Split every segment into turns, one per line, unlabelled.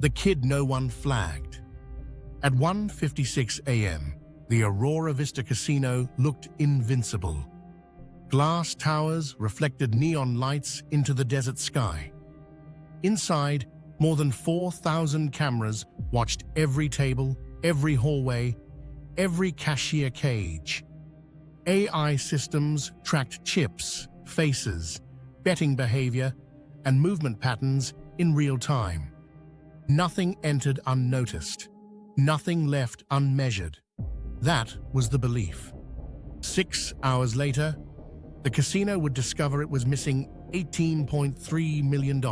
The kid no one flagged. At 1:56 a.m., the Aurora Vista Casino looked invincible. Glass towers reflected neon lights into the desert sky. Inside, more than 4,000 cameras watched every table, every hallway, every cashier cage. AI systems tracked chips, faces, betting behavior, and movement patterns in real time. Nothing entered unnoticed. Nothing left unmeasured. That was the belief. 6 hours later, the casino would discover it was missing $18.3 million.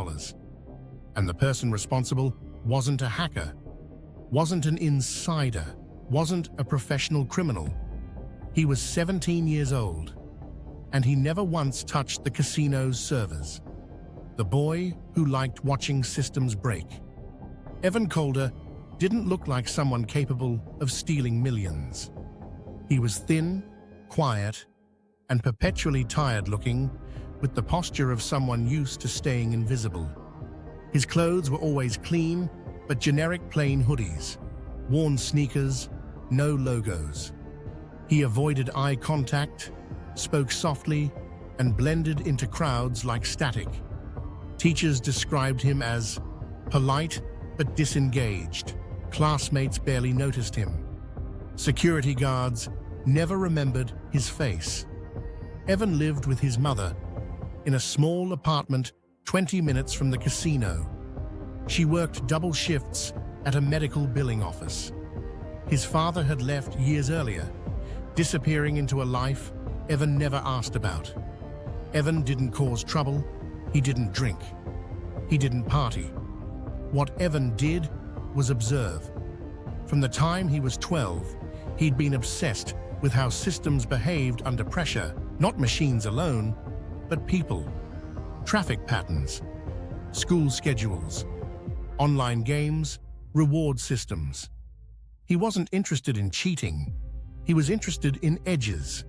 And the person responsible wasn't a hacker, wasn't an insider, wasn't a professional criminal. He was 17 years old, and he never once touched the casino's servers. The boy who liked watching systems break. Evan Calder didn't look like someone capable of stealing millions. He was thin, quiet, and perpetually tired-looking, with the posture of someone used to staying invisible. His clothes were always clean, but generic plain hoodies, worn sneakers, no logos. He avoided eye contact, spoke softly, and blended into crowds like static. Teachers described him as polite but disengaged. Classmates barely noticed him. Security guards never remembered his face. Evan lived with his mother in a small apartment 20 minutes from the casino. She worked double shifts at a medical billing office. His father had left years earlier, disappearing into a life Evan never asked about. Evan didn't cause trouble. He didn't drink. He didn't party. What Evan did was observe. From the time he was 12, he'd been obsessed with how systems behaved under pressure, not machines alone, but people. Traffic patterns, school schedules, online games, reward systems. He wasn't interested in cheating. He was interested in edges,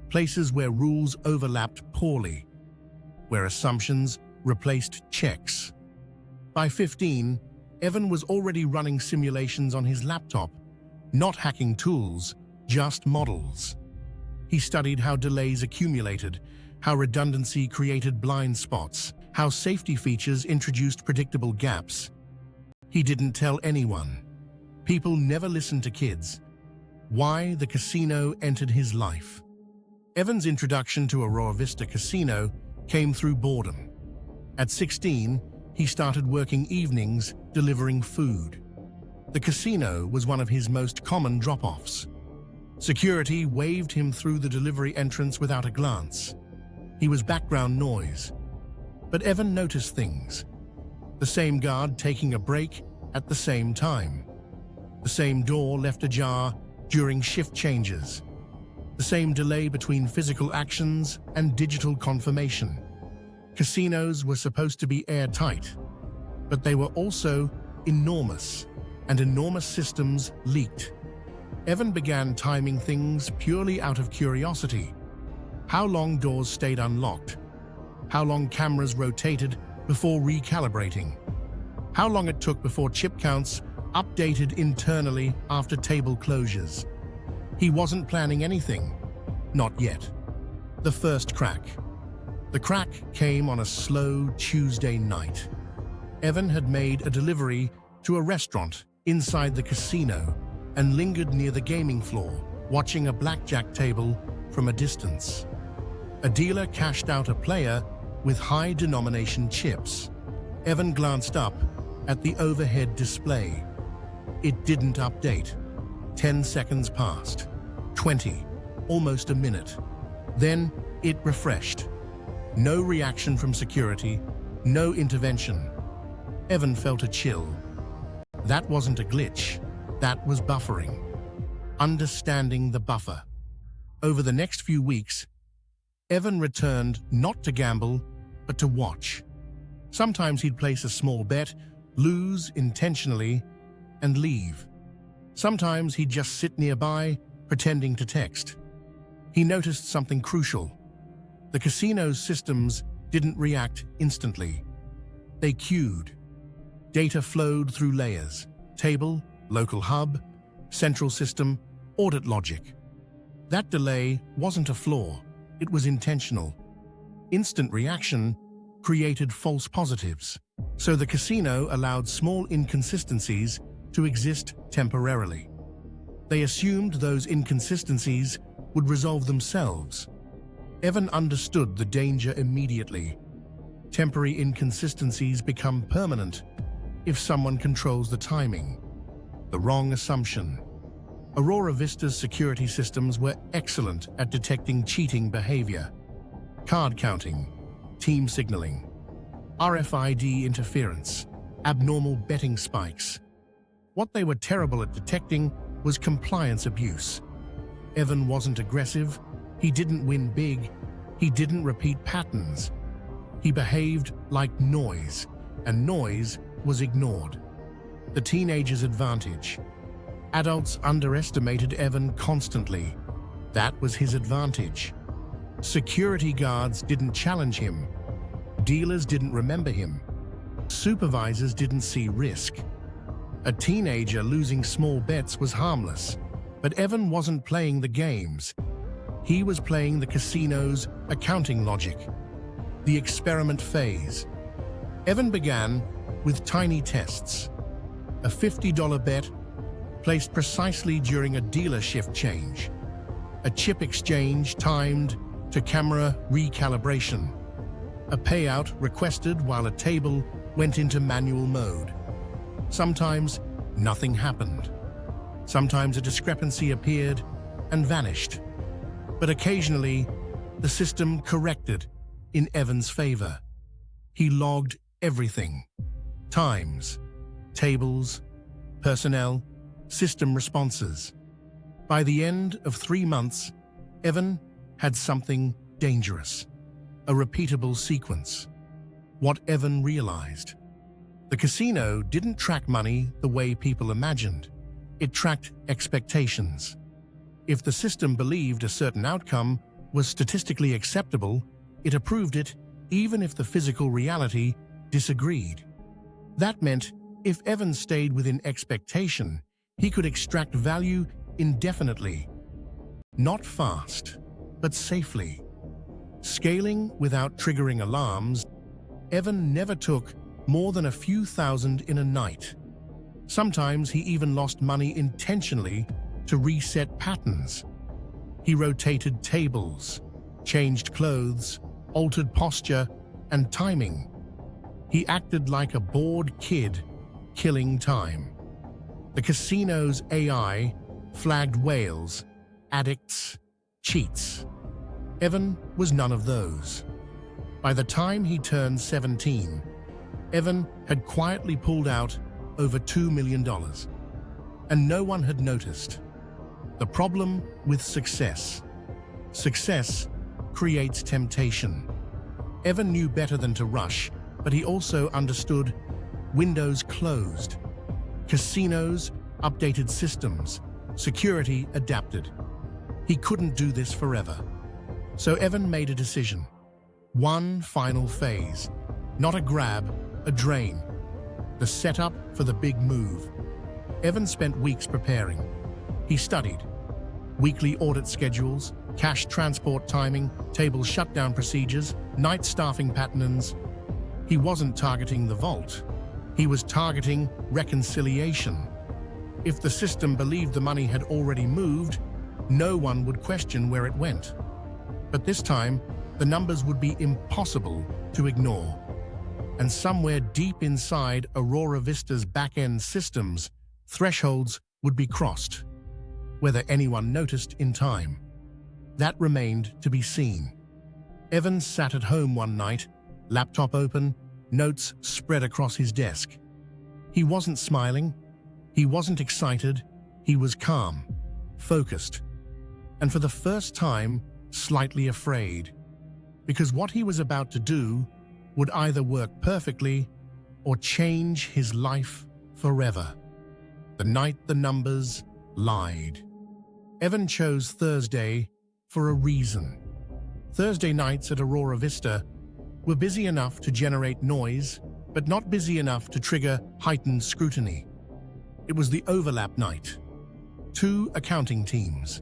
places where rules overlapped poorly, where assumptions replaced checks. By 15, Evan was already running simulations on his laptop, not hacking tools, just models. He studied how delays accumulated, how redundancy created blind spots, how safety features introduced predictable gaps. He didn't tell anyone. People never listened to kids. Why the casino entered his life. Evan's introduction to Aurora Vista Casino came through boredom. At 16, he started working evenings delivering food. The casino was one of his most common drop-offs. Security waved him through the delivery entrance without a glance. He was background noise. But Evan noticed things. The same guard taking a break at the same time. The same door left ajar during shift changes. The same delay between physical actions and digital confirmation. Casinos were supposed to be airtight, but they were also enormous, and enormous systems leaked. Evan began timing things purely out of curiosity. How long doors stayed unlocked? How long cameras rotated before recalibrating? How long it took before chip counts updated internally after table closures? He wasn't planning anything. Not yet. The first crack. The crack came on a slow Tuesday night. Evan had made a delivery to a restaurant inside the casino and lingered near the gaming floor, watching a blackjack table from a distance. A dealer cashed out a player with high-denomination chips. Evan glanced up at the overhead display. It didn't update. 10 seconds passed. 20. Almost a minute. Then it refreshed. No reaction from security, no intervention. Evan felt a chill. That wasn't a glitch, that was buffering. Understanding the buffer. Over the next few weeks, Evan returned not to gamble, but to watch. Sometimes he'd place a small bet, lose intentionally, and leave. Sometimes he'd just sit nearby, pretending to text. He noticed something crucial. The casino's systems didn't react instantly. They queued. Data flowed through layers: table, local hub, central system, audit logic. That delay wasn't a flaw, it was intentional. Instant reaction created false positives, so the casino allowed small inconsistencies to exist temporarily. They assumed those inconsistencies would resolve themselves. Evan understood the danger immediately. Temporary inconsistencies become permanent if someone controls the timing. The wrong assumption. Aurora Vista's security systems were excellent at detecting cheating behavior. Card counting, team signaling, RFID interference, abnormal betting spikes. What they were terrible at detecting was compliance abuse. Evan wasn't aggressive, he didn't win big, he didn't repeat patterns. He behaved like noise, and noise was ignored. The teenager's advantage. Adults underestimated Evan constantly. That was his advantage. Security guards didn't challenge him. Dealers didn't remember him. Supervisors didn't see risk. A teenager losing small bets was harmless, but Evan wasn't playing the games. He was playing the casino's accounting logic. The experiment phase. Evan began with tiny tests. A $50 bet placed precisely during a dealer shift change. A chip exchange timed to camera recalibration. A payout requested while a table went into manual mode. Sometimes nothing happened. Sometimes a discrepancy appeared and vanished. But occasionally, the system corrected in Evan's favor. He logged everything: times, tables, personnel, system responses. By the end of 3 months, Evan had something dangerous: a repeatable sequence. What Evan realized: the casino didn't track money the way people imagined. It tracked expectations. If the system believed a certain outcome was statistically acceptable, it approved it even if the physical reality disagreed. That meant if Evan stayed within expectation, he could extract value indefinitely. Not fast, but safely. Scaling without triggering alarms, Evan never took more than a few thousand in a night. Sometimes he even lost money intentionally to reset patterns. He rotated tables, changed clothes, altered posture and timing. He acted like a bored kid, killing time. The casino's AI flagged whales, addicts, cheats. Evan was none of those. By the time he turned 17, Evan had quietly pulled out over $2 million, and no one had noticed. The problem with success. Success creates temptation. Evan knew better than to rush, but he also understood windows closed. Casinos updated systems. Security adapted. He couldn't do this forever. So Evan made a decision. One final phase. Not a grab, a drain. The setup for the big move. Evan spent weeks preparing. He studied weekly audit schedules, cash transport timing, table shutdown procedures, night staffing patterns. He wasn't targeting the vault. He was targeting reconciliation. If the system believed the money had already moved, no one would question where it went. But this time, the numbers would be impossible to ignore. And somewhere deep inside Aurora Vista's back-end systems, thresholds would be crossed. Whether anyone noticed in time, that remained to be seen. Evans sat at home one night, laptop open, notes spread across his desk. He wasn't smiling, he wasn't excited, he was calm, focused, and for the first time, slightly afraid. Because what he was about to do would either work perfectly or change his life forever. The night the numbers lied. Evan chose Thursday for a reason. Thursday nights at Aurora Vista were busy enough to generate noise but not busy enough to trigger heightened scrutiny. It was the overlap night. 2 accounting teams.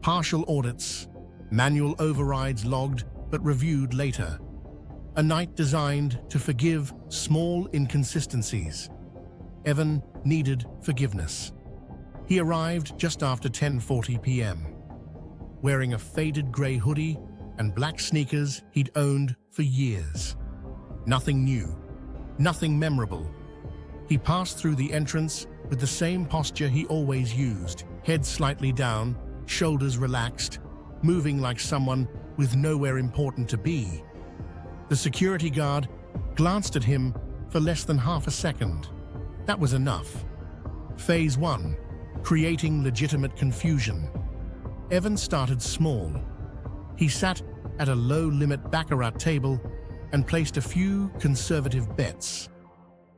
Partial audits, manual overrides logged but reviewed later. A night designed to forgive small inconsistencies. Evan needed forgiveness. He arrived just after 10:40 p.m., wearing a faded grey hoodie and black sneakers he'd owned for years. Nothing new, nothing memorable. He passed through the entrance with the same posture he always used, head slightly down, shoulders relaxed, moving like someone with nowhere important to be. The security guard glanced at him for less than half a second. That was enough. Phase 1. Creating legitimate confusion. Evan started small. He sat at a low-limit baccarat table and placed a few conservative bets.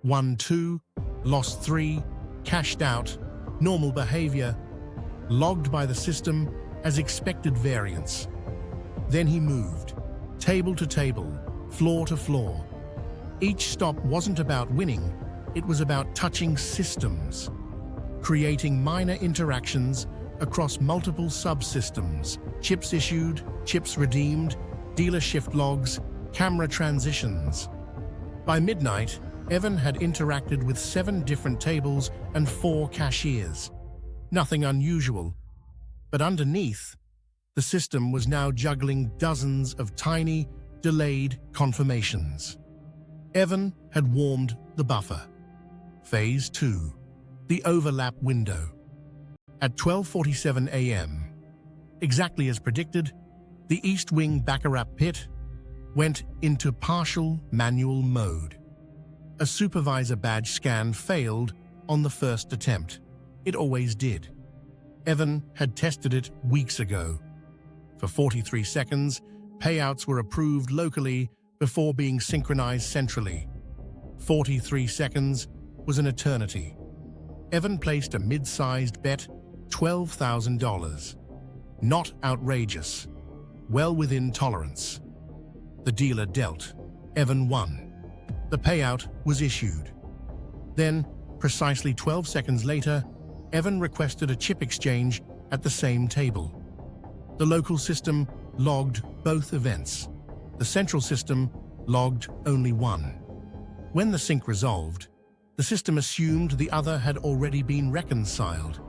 Won 2, lost 3, cashed out, normal behavior, logged by the system as expected variance. Then he moved, table to table, floor to floor. Each stop wasn't about winning, it was about touching systems, creating minor interactions across multiple subsystems, chips issued, chips redeemed, dealer shift logs, camera transitions. By midnight, Evan had interacted with 7 different tables and 4 cashiers. Nothing unusual, but underneath, the system was now juggling dozens of tiny, delayed confirmations. Evan had warmed the buffer. Phase 2. The overlap window. At 12:47 a.m., exactly as predicted, the East Wing Baccarat pit went into partial manual mode. A supervisor badge scan failed on the first attempt. It always did. Evan had tested it weeks ago. For 43 seconds, payouts were approved locally before being synchronized centrally. 43 seconds was an eternity. Evan placed a mid-sized bet, $12,000. Not outrageous, well within tolerance. The dealer dealt. Evan won. The payout was issued. Then, precisely 12 seconds later, Evan requested a chip exchange at the same table. The local system logged both events. The central system logged only one. When the sync resolved, the system assumed the other had already been reconciled.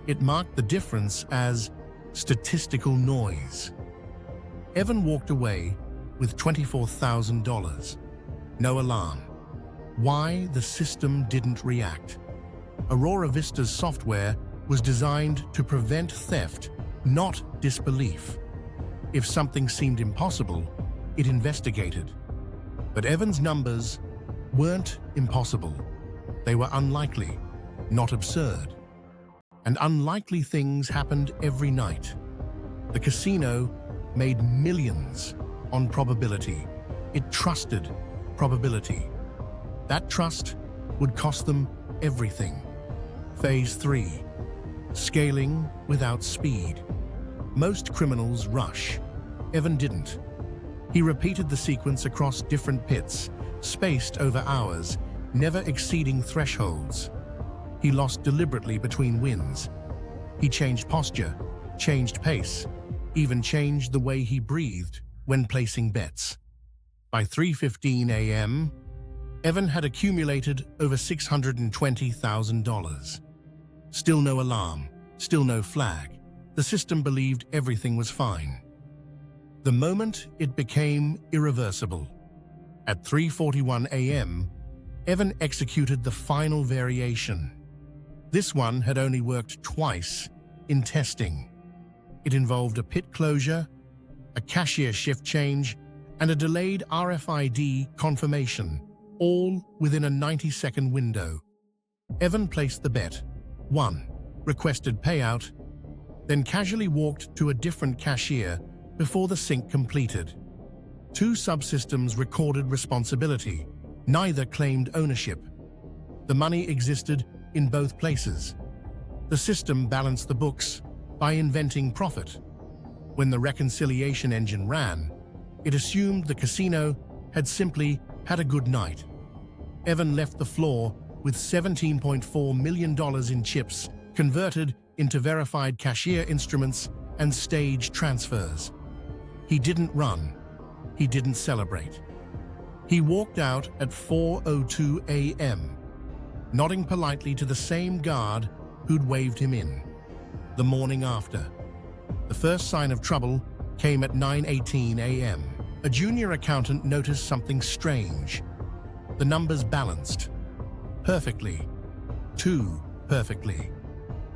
It marked the difference as statistical noise. Evan walked away with $24,000. No alarm. Why the system didn't react? Aurora Vista's software was designed to prevent theft, not disbelief. If something seemed impossible, it investigated. But Evan's numbers weren't impossible. They were unlikely, not absurd. And unlikely things happened every night. The casino made millions on probability. It trusted probability. That trust would cost them everything. Phase 3. Scaling without speed. Most criminals rush. Evan didn't. He repeated the sequence across different pits, spaced over hours, never exceeding thresholds. He lost deliberately between wins. He changed posture, changed pace, even changed the way he breathed when placing bets. By 3:15 a.m., Evan had accumulated over $620,000. Still no alarm, still no flag. The system believed everything was fine. The moment it became irreversible. At 3:41 a.m., Evan executed the final variation. This one had only worked twice in testing. It involved a pit closure, a cashier shift change, and a delayed RFID confirmation, all within a 90-second window. Evan placed the bet, won, requested payout, then casually walked to a different cashier before the sync completed. 2 subsystems recorded responsibility. Neither claimed ownership. The money existed in both places. The system balanced the books by inventing profit. When the reconciliation engine ran, it assumed the casino had simply had a good night. Evan left the floor with $17.4 million in chips converted into verified cashier instruments and stage transfers. He didn't run. He didn't celebrate. He walked out at 4:02 a.m., nodding politely to the same guard who'd waved him in. The morning after, the first sign of trouble came at 9:18 a.m. A junior accountant noticed something strange. The numbers balanced perfectly, too perfectly.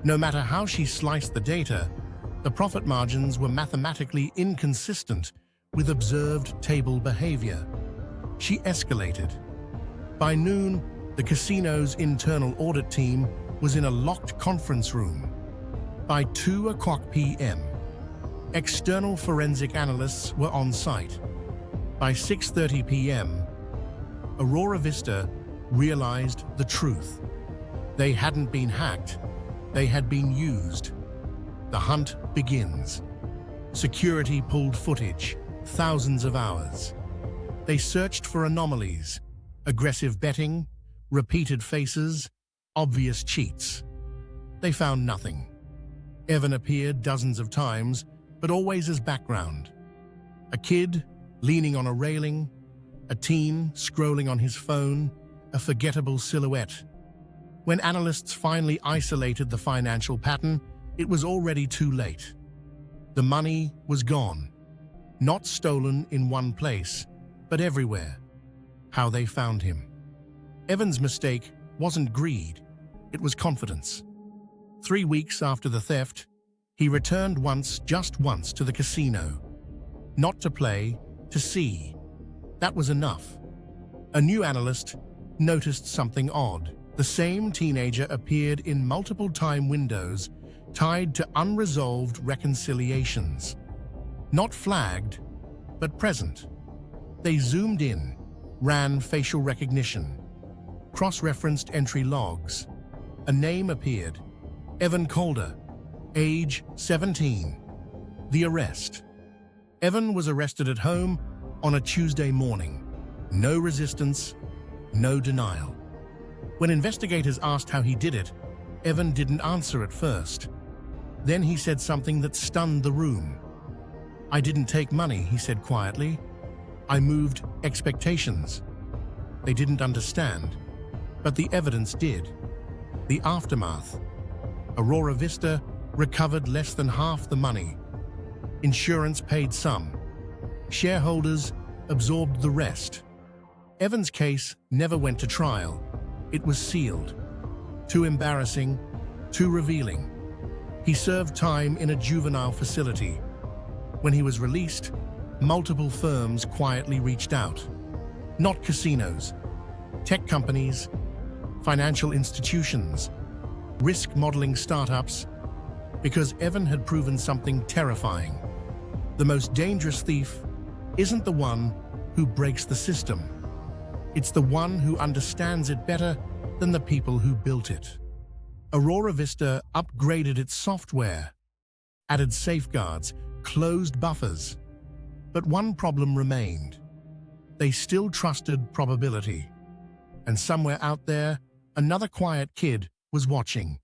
No matter how she sliced the data, the profit margins were mathematically inconsistent with observed table behavior. She escalated. By noon, the casino's internal audit team was in a locked conference room. By 2:00 p.m., external forensic analysts were on site. By 6:30 p.m., Aurora Vista realized the truth. They hadn't been hacked, they had been used. The hunt begins. Security pulled footage, thousands of hours. They searched for anomalies, aggressive betting, repeated faces, obvious cheats. They found nothing. Evan appeared dozens of times, but always as background. A kid leaning on a railing, a teen scrolling on his phone, a forgettable silhouette. When analysts finally isolated the financial pattern, it was already too late. The money was gone, not stolen in one place, but everywhere. How they found him. Evan's mistake wasn't greed, it was confidence. 3 weeks after the theft, he returned just once to the casino. Not to play, to see. That was enough. A new analyst noticed something odd. The same teenager appeared in multiple time windows tied to unresolved reconciliations. Not flagged, but present. They zoomed in, ran facial recognition, cross-referenced entry logs. A name appeared. Evan Calder, age 17. The arrest. Evan was arrested at home on a Tuesday morning. No resistance, no denial. When investigators asked how he did it, Evan didn't answer at first. Then he said something that stunned the room. "I didn't take money," he said quietly. "I moved expectations." They didn't understand, but the evidence did. The aftermath. Aurora Vista recovered less than half the money. Insurance paid some. Shareholders absorbed the rest. Evan's case never went to trial. It was sealed. Too embarrassing, too revealing. He served time in a juvenile facility. When he was released, multiple firms quietly reached out. Not casinos, tech companies, financial institutions, risk modeling startups, because Evan had proven something terrifying. The most dangerous thief isn't the one who breaks the system. It's the one who understands it better than the people who built it. Aurora Vista upgraded its software, added safeguards, closed buffers. But one problem remained. They still trusted probability. And somewhere out there, another quiet kid was watching.